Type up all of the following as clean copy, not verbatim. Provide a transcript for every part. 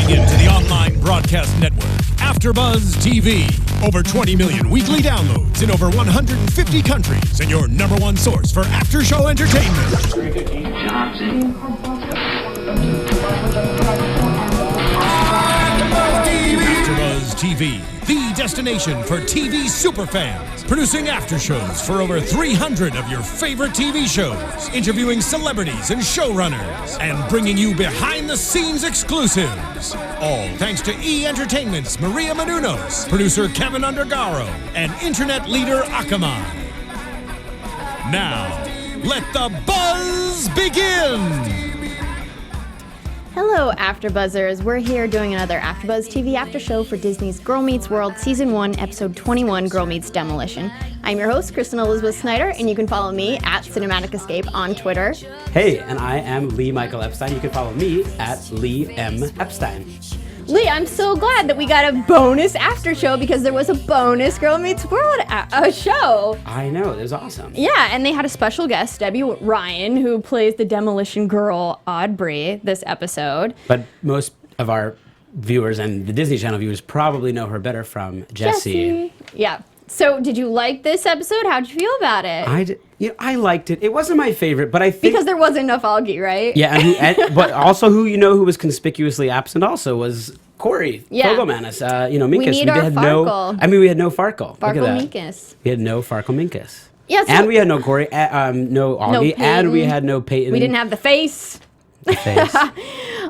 Tuning in to the online broadcast network, AfterBuzz TV. Over 20 million weekly downloads in over 150 countries, and your number one source for after-show entertainment. AfterBuzz TV, the destination for TV superfans. Producing aftershows for over 300 of your favorite TV shows, interviewing celebrities and showrunners, and bringing you behind-the-scenes exclusives. All thanks to E! Entertainment's Maria Menounos, producer Kevin Undergaro, and internet leader Akamai. Now, let the buzz begin! Hello, AfterBuzzers. We're here doing another AfterBuzz TV after show for Disney's Girl Meets World Season 1, Episode 21, Girl Meets Demolition. I'm your host, Kristen Elizabeth Snyder, and you can follow me at Cinematic Escape on Twitter. Hey, and I am Lee Michael Epstein. You can follow me at Lee M. Epstein. Lee, I'm so glad that we got a bonus after show because there was a bonus Girl Meets World show. I know, it was awesome. Yeah, and they had a special guest, Debbie Ryan, who plays the Demolition Girl Aubrey this episode. But most of our viewers and the Disney Channel viewers probably know her better from Jessie. Yeah. So, did you like this episode? How'd you feel about it? I liked it. It wasn't my favorite, but I think... Because there wasn't enough algae, right? Yeah, but also who was conspicuously absent also was Corey Fogelmanis. Minkus. We need our Farkle. We had no Farkle. Farkle Minkus. We had no Farkle Minkus. Yeah, and we had no Corey, no Augie, and we had no Peyton. We didn't have the face.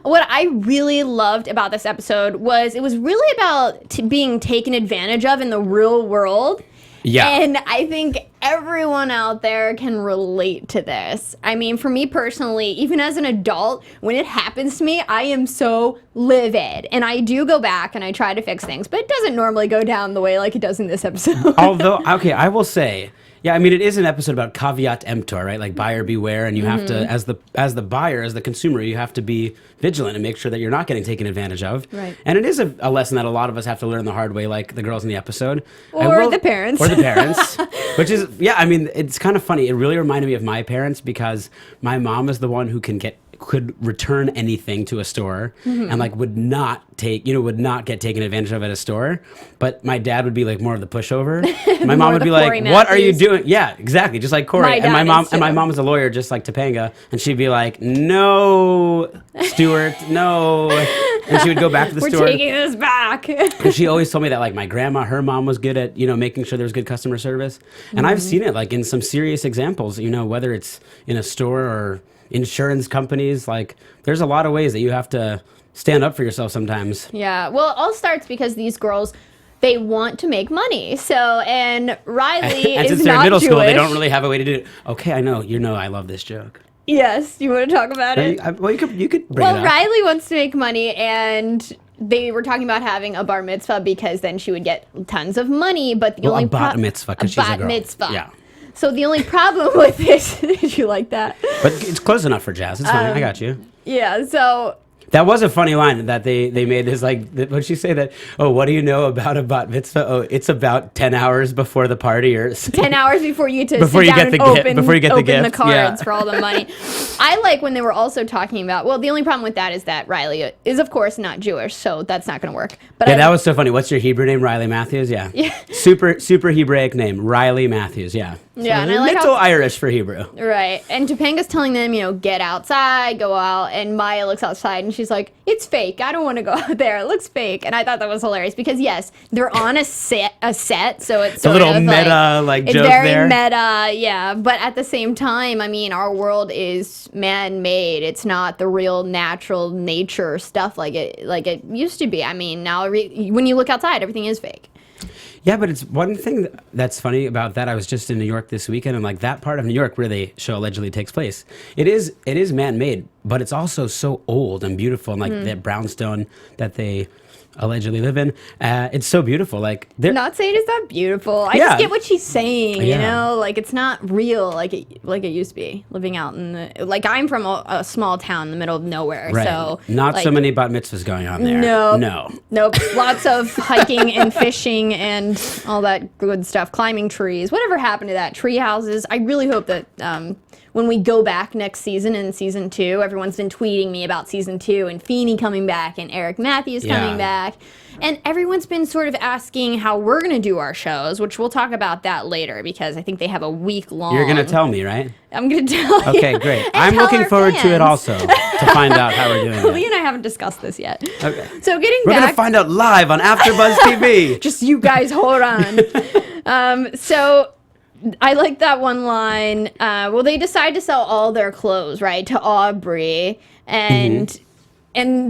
What I really loved about this episode was it was really about being taken advantage of in the real world. Yeah. And I think everyone out there can relate to this. I mean, for me personally, even as an adult, when it happens to me, I am so livid. And I do go back and I try to fix things, but it doesn't normally go down the way like it does in this episode. Although, okay, I will say... Yeah, I mean, it is an episode about caveat emptor, right? Like buyer beware, and you have to, as the buyer, as the consumer, you have to be vigilant and make sure that you're not getting taken advantage of. Right. And it is a lesson that a lot of us have to learn the hard way, like the girls in the episode. Or the parents. Or the parents. Which is, yeah, I mean, it's kind of funny. It really reminded me of my parents because my mom is the one who could return anything to a store and would not get taken advantage of at a store. But my dad would be like more of the pushover. My mom would be like, "What are you doing?" Yeah, exactly, just like Corey. And my mom is a lawyer, just like Topanga, and she'd be like, "No, Stuart, no." And she would go back to the store. We're taking this back. And she always told me that like my grandma, her mom was good at, making sure there was good customer service. And I've seen it like in some serious examples, whether it's in a store or insurance companies, like there's a lot of ways that you have to stand up for yourself sometimes. Yeah, well, it all starts because these girls, they want to make money. And Riley and is since they're not in middle Jewish. school, they don't really have a way to do it. Okay, I know, I love this joke. Yes, you want to talk about it? Well, you could bring it up. Riley wants to make money, and they were talking about having a bar mitzvah because then she would get tons of money, but the only a bat mitzvah because she's a girl. Mitzvah. Yeah. So the only problem with this, did you like that? But it's close enough for jazz. It's fine. I got you. Yeah, so... That was a funny line that they made this, like, what'd she say that, oh, what do you know about a bat mitzvah? Oh, it's about 10 hours before the party or... 10 hours before you get the cards for all the money. I like when they were also talking about, well, the only problem with that is that Riley is, of course, not Jewish, so that's not going to work. But that was so funny. What's your Hebrew name? Riley Matthews? Yeah. Super Hebraic name. Riley Matthews, yeah. Yeah, and I like little Irish for Hebrew. Right. And Topanga's telling them, get outside, go out, and Maya looks outside and she's like, it's fake. I don't want to go out there. It looks fake. And I thought that was hilarious because yes, they're on a set, so it's a little meta it's joke very there. Meta, yeah. But at the same time, I mean, our world is man-made. It's not the real natural nature stuff like it used to be. I mean, now when you look outside, everything is fake. Yeah, but it's one thing that's funny about that. I was just in New York this weekend, and like that part of New York where the show allegedly takes place, it is man-made, but it's also so old and beautiful, and like that brownstone that they allegedly live in. It's so beautiful. Like they're not saying it's not beautiful. I just get what she's saying. You know, like it's not real like it used to be. Living out in the I'm from a small town in the middle of nowhere. Right. So not so many bat mitzvahs going on there. Nope. Lots of hiking and fishing and all that good stuff. Climbing trees. Whatever happened to that? Tree houses. I really hope that when we go back next season in season 2, everyone's been tweeting me about season 2 and Feeney coming back and Eric Matthews coming back. And everyone's been sort of asking how we're going to do our shows, which we'll talk about that later because I think they have a week long. You're going to tell me, right? I'm going to tell you. Okay, great. I'm looking forward to it also to find out how we're doing it. Lee and I haven't discussed this yet. Okay. So getting we're back. We're going to find out live on AfterBuzz TV. Just you guys hold on. So I like that one line. Well, they decide to sell all their clothes, right, to Aubrey. And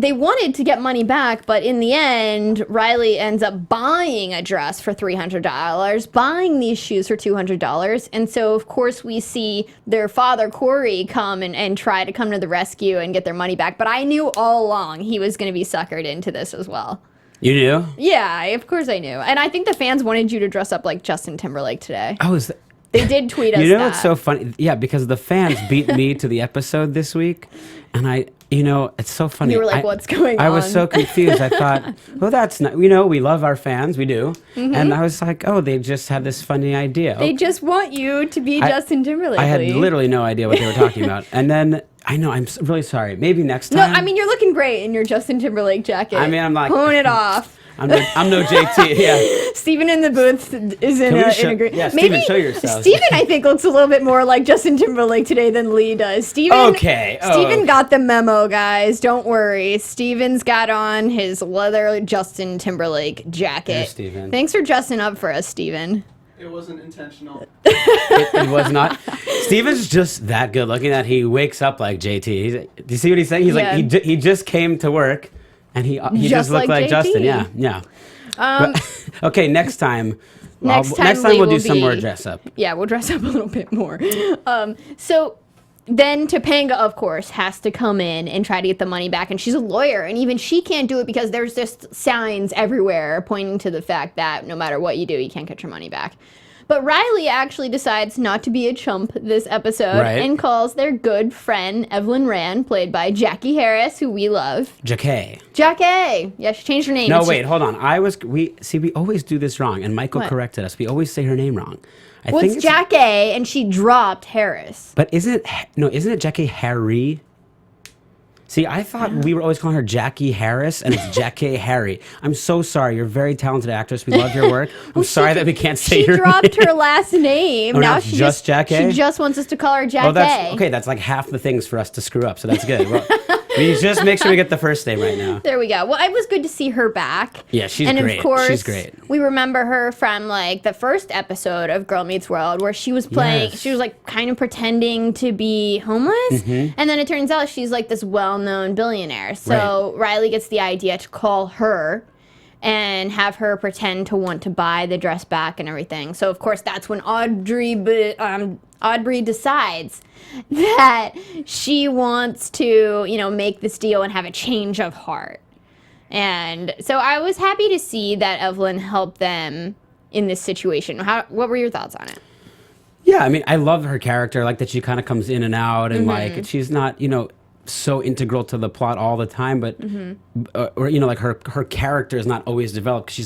they wanted to get money back, but in the end, Riley ends up buying a dress for $300, buying these shoes for $200. And so, of course, we see their father, Corey, come and try to come to the rescue and get their money back. But I knew all along he was going to be suckered into this as well. You knew? Yeah, of course I knew. And I think the fans wanted you to dress up like Justin Timberlake today. Oh, They did tweet us that. You know what's so funny? Yeah, because the fans beat me to the episode this week. And it's so funny. You were like, what's going on? I was so confused. I thought, well, that's not, we love our fans. We do. And I was like, oh, they just had this funny idea. They just want you to be Justin Timberlake. I had literally no idea what they were talking about. And then, I know, I'm really sorry. Maybe next time. No, I mean, you're looking great in your Justin Timberlake jacket. I mean, I'm like. Pulling it off. I'm no JT, yeah. Steven in the booth is in a great... Yeah, Steven, show yourself. Steven, I think, looks a little bit more like Justin Timberlake today than Lee does. Steven got the memo, guys. Don't worry. Steven's got on his leather Justin Timberlake jacket. There's Steven. Thanks for dressing up for us, Steven. It wasn't intentional. It was not. Steven's just that good looking that he wakes up like JT. Do you see what he's saying? He's like, he just came to work. And he just looked like Justin. Yeah. Okay, next time. Next time we'll do some more dress up. Yeah, we'll dress up a little bit more. So then Topanga, of course, has to come in and try to get the money back. And she's a lawyer. And even she can't do it because there's just signs everywhere pointing to the fact that no matter what you do, you can't get your money back. But Riley actually decides not to be a chump this episode and calls their good friend Evelyn Rand, played by Jackie Harris, who we love. Jackie. Yeah, she changed her name. No, wait, hold on. We always do this wrong, and Michael corrected us. We always say her name wrong. I think it's Jackie, and she dropped Harris. But isn't it Jackie Harry? See, I thought we were always calling her Jackie Harris, and it's Jackie Harry. I'm so sorry. You're a very talented actress. We love your work. I'm sorry that we can't say your name. She dropped her last name. Oh, now she just Jackie? She just wants us to call her Jackie. Oh, that's like half the things for us to screw up, so that's good. Well, we just make sure we get the first name right now. There we go. Well, it was good to see her back. Yeah, she's great. And of course, she's great. We remember her from like the first episode of Girl Meets World where she was playing, she was like kind of pretending to be homeless. And then it turns out she's like this well-known billionaire. So Riley gets the idea to call her and have her pretend to want to buy the dress back and everything. So, of course, that's when Aubrey decides that she wants to, make this deal and have a change of heart. And so I was happy to see that Evelyn helped them in this situation. What were your thoughts on it? Yeah, I mean, I love her character, like that she kind of comes in and out and like she's not, so integral to the plot all the time, but or like her character is not always developed because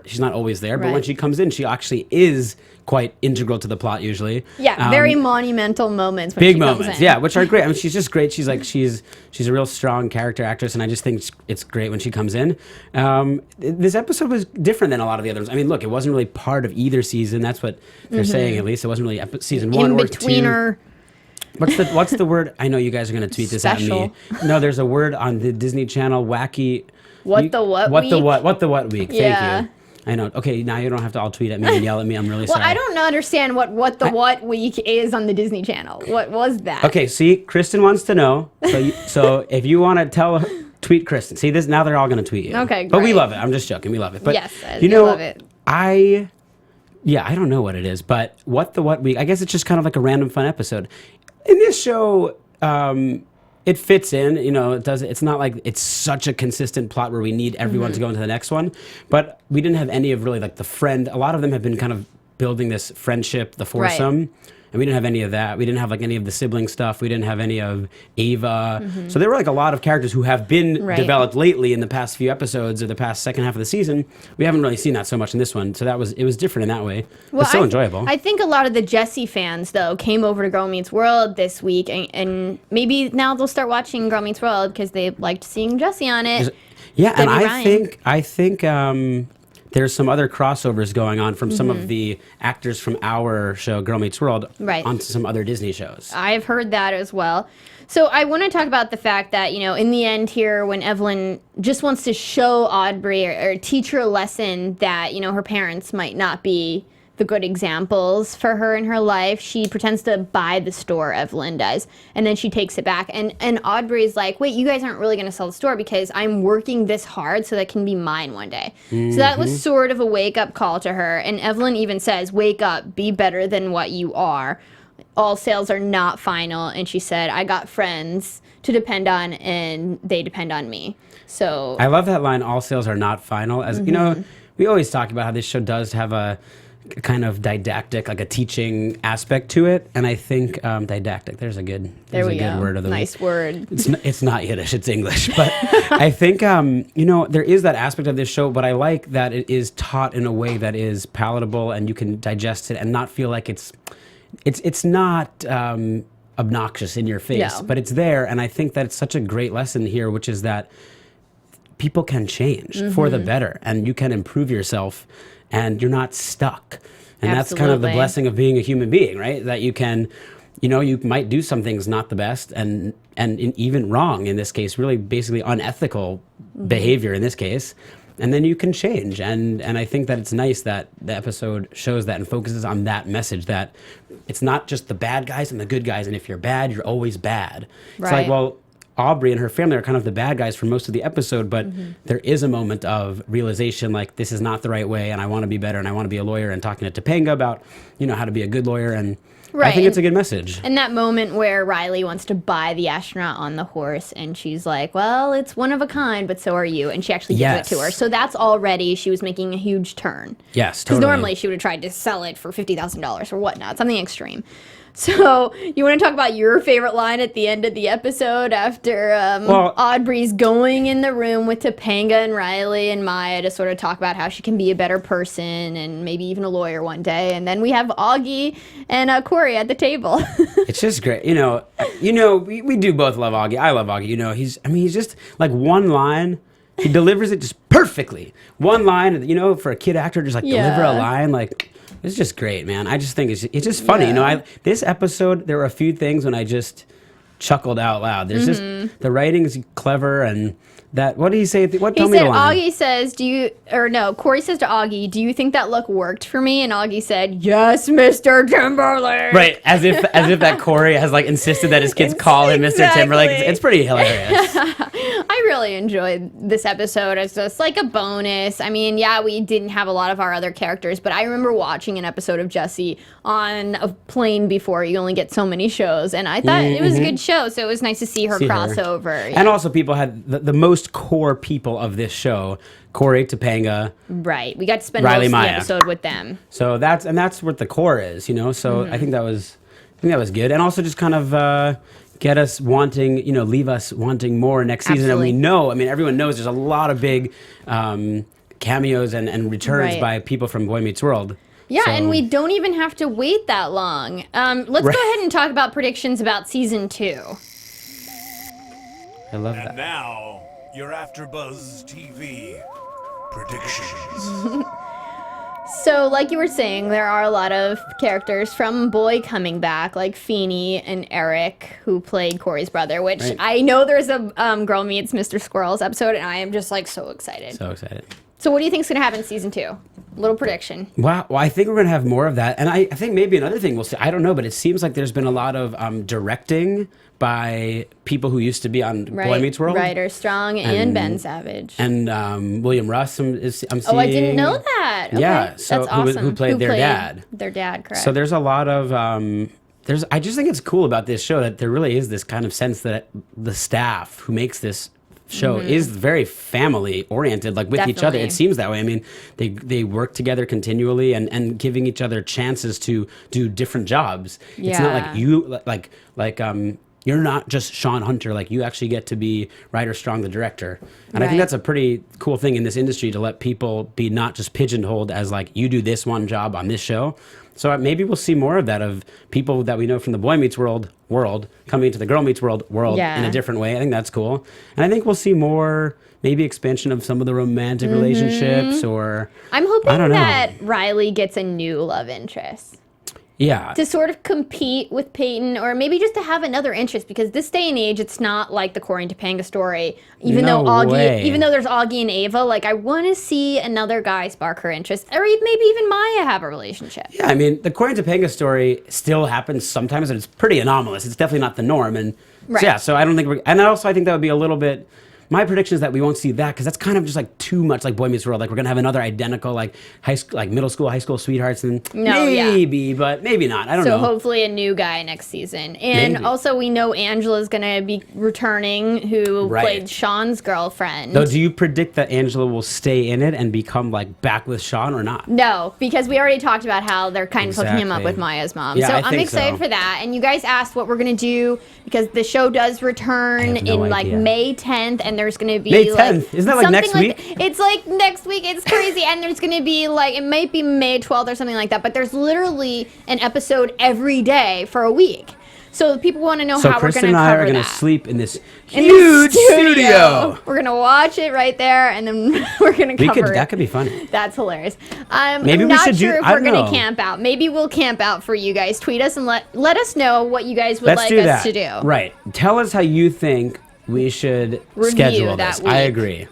she's not always there. But when she comes in, she actually is quite integral to the plot usually. Yeah, very monumental moments. When big she moments, comes in. yeah, which are great. I mean, she's just great. She's a real strong character actress, and I just think it's great when she comes in. This episode was different than a lot of the others. I mean, look, it wasn't really part of either season. That's what they're saying. At least it wasn't really season 1 or 2. In-betweener. What's the word? I know you guys are going to tweet this at me. No, there's a word on the Disney Channel, wacky. What the what week? Yeah. Thank you. I know. Okay, now you don't have to all tweet at me and yell at me. I'm really sorry. Well, I don't understand what the week is on the Disney Channel. What was that? Okay, see, Kristen wants to know. So if you want to tell her, tweet Kristen. See this? Now they're all going to tweet you. Okay, great. But we love it. I'm just joking. We love it. But yes, I love it. I don't know what it is, but what week? I guess it's just kind of like a random fun episode. In this show, it fits in, it's not like it's such a consistent plot where we need everyone to go into the next one, but we didn't have any of really like the friend. A lot of them have been kind of building this friendship, the foursome. and we didn't have any of that. We didn't have like any of the sibling stuff. We didn't have any of Ava. So there were like a lot of characters who have been developed lately in the past few episodes or the past second half of the season. We haven't really seen that so much in this one, so it was different in that way. Well, but still enjoyable. I think a lot of the Jessie fans though came over to Girl Meets World this week, and maybe now they'll start watching Girl Meets World because they liked seeing Jessie on it. Yeah, and I think there's some other crossovers going on from some of the actors from our show, Girl Meets World, onto some other Disney shows. I've heard that as well. So I want to talk about the fact that, in the end here, when Evelyn just wants to show Aubrey or teach her a lesson that, her parents might not be the good examples for her in her life, she pretends to buy the store, Evelyn does, and then she takes it back. And Aubrey's like, wait, you guys aren't really going to sell the store because I'm working this hard so that can be mine one day. So that was sort of a wake-up call to her. And Evelyn even says, wake up, be better than what you are. All sales are not final. And she said, I got friends to depend on, and they depend on me. So I love that line, all sales are not final. As we always talk about how this show does have a kind of didactic, like a teaching aspect to it, and I think didactic. There's a good word of the week. Nice word. It's not Yiddish, it's English, but I think there is that aspect of this show. But I like that it is taught in a way that is palatable and you can digest it and not feel like it's not obnoxious in your face, but it's there. And I think that it's such a great lesson here, which is that people can change for the better, and you can improve yourself. And you're not stuck. And that's kind of the blessing of being a human being, right? That you can, you might do some things not the best and even wrong in this case, really basically unethical behavior in this case. And then you can change. And I think that it's nice that the episode shows that and focuses on that message, that it's not just the bad guys and the good guys. And if you're bad, you're always bad. It's like, well, Aubrey and her family are kind of the bad guys for most of the episode, but there is a moment of realization, like, this is not the right way, and I want to be better, and I want to be a lawyer, and talking to Topanga about, how to be a good lawyer, and I think it's a good message. And that moment where Riley wants to buy the astronaut on the horse, and she's like, well, it's one of a kind, but so are you, and she actually gives it to her. So that's already, she was making a huge turn. Yes, totally. Because normally she would have tried to sell it for $50,000 or whatnot, something extreme. So, you want to talk about your favorite line at the end of the episode after Aubrey's going in the room with Topanga and Riley and Maya to sort of talk about how she can be a better person and maybe even a lawyer one day. And then we have Augie and Corey at the table. It's just great. We do both love Augie. I love Augie. He's just like one line. He delivers it just perfectly. One line, for a kid actor, just like deliver a line like... It's just great, man. I just think it's just funny. This episode, there were a few things when I just chuckled out loud. There's just, the writing is clever, and that, what did he say? Tell me the line. Augie says, Corey says to Augie, do you think that look worked for me? And Augie said, yes, Mr. Timberlake. Right, as if that Corey has like insisted that his kids call him Mr. Timberlake. It's pretty hilarious. I really enjoyed this episode as just like a bonus. I mean, we didn't have a lot of our other characters, but I remember watching an episode of Jessie on a plane before. You only get so many shows, and I thought it was a good show, so it was nice to see her crossover. And also people had the most core people of this show, Corey, Topanga. Right. We got to spend Riley, most of the Maya. episode with them. So that's what the core is, So I think that was good. And also just kind of get us wanting, leave us wanting more next season. Absolutely. And we know, everyone knows there's a lot of big cameos and returns by people from Boy Meets World. Yeah, and we don't even have to wait that long. Let's go ahead and talk about predictions about season 2. I love that. And now, your AfterBuzz TV predictions. So, like you were saying, there are a lot of characters from Boy coming back, like Feeney and Eric, who played Corey's brother, which I know there's a Girl Meets Mr. Squirrels episode, and I am just, so excited. So excited. So what do you think is going to happen in season 2? Little prediction. Wow. Well, I think we're going to have more of that. And I think maybe another thing we'll see, I don't know, but it seems like there's been a lot of directing by people who used to be on Boy Meets World. Ryder Strong and Ben Savage. And William Russ, I'm seeing. Oh, I didn't know that. Okay. Yeah. So that's awesome. Who played their dad. Their dad, correct. So there's a lot of... I just think it's cool about this show that there really is this kind of sense that the staff who makes this show is very family oriented, like with each other. Definitely. It seems that way. I mean, they work together continually and giving each other chances to do different jobs. It's not like you you're not just Sean Hunter, like you actually get to be Ryder Strong, the director. And I think that's a pretty cool thing in this industry, to let people be not just pigeonholed as like, you do this one job on this show. So maybe we'll see more of that, of people that we know from the Boy Meets World coming into the Girl Meets World in a different way. I think that's cool. And I think we'll see more, maybe expansion of some of the romantic relationships, or I'm hoping that Riley gets a new love interest. Yeah. To sort of compete with Peyton, or maybe just to have another interest, because this day and age, it's not like the Corey and Topanga story. Even though there's Augie and Ava, like, I want to see another guy spark her interest, or maybe even Maya have a relationship. Yeah, I mean, the Corey and Topanga story still happens sometimes, and it's pretty anomalous. It's definitely not the norm, and so I don't think I think that would be a little bit. My prediction is that we won't see that, because that's kind of just like too much like Boy Meets World. Like, we're gonna have another identical like middle school, high school sweethearts, and but maybe not. I don't know. So hopefully a new guy next season. And also we know Angela's gonna be returning, who played Sean's girlfriend. Though, do you predict that Angela will stay in it and become like back with Sean, or not? No, because we already talked about how they're kind of hooking him up with Maya's mom. Yeah, so I'm excited for that. And you guys asked what we're gonna do, because the show does return in like May 10th, and there's going to be May 10th. Isn't that like next week? It's like next week. It's crazy. And there's going to be like, it might be May 12th or something like that, but there's literally an episode every day for a week. So people want to know how we're going to cover that. So Kristen and I are going to sleep in this huge studio. We're going to watch it right there, and then we're going to cover it. That could be funny. That's hilarious. Maybe I'm we not should sure do, if we're going to camp out. Maybe we'll camp out for you guys. Tweet us and let us know what you guys would like us to do. Right. Tell us how you think we should schedule this. I agree.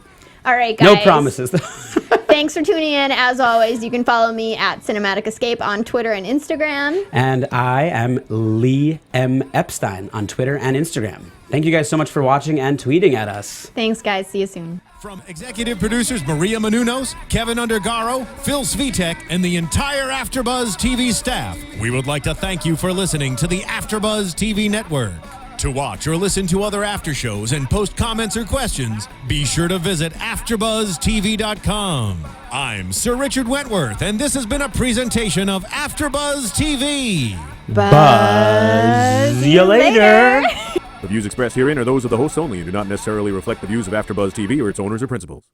All right, guys. No promises. Thanks for tuning in. As always, you can follow me at Cinematic Escape on Twitter and Instagram. And I am Lee M. Epstein on Twitter and Instagram. Thank you guys so much for watching and tweeting at us. Thanks, guys. See you soon. From executive producers Maria Menounos, Kevin Undergaro, Phil Svitek, and the entire AfterBuzz TV staff, we would like to thank you for listening to the AfterBuzz TV network. To watch or listen to other after shows and post comments or questions, be sure to visit AfterBuzzTV.com. I'm Sir Richard Wentworth, and this has been a presentation of AfterBuzz TV. Buzz you later. The views expressed herein are those of the hosts only and do not necessarily reflect the views of AfterBuzz TV or its owners or principals.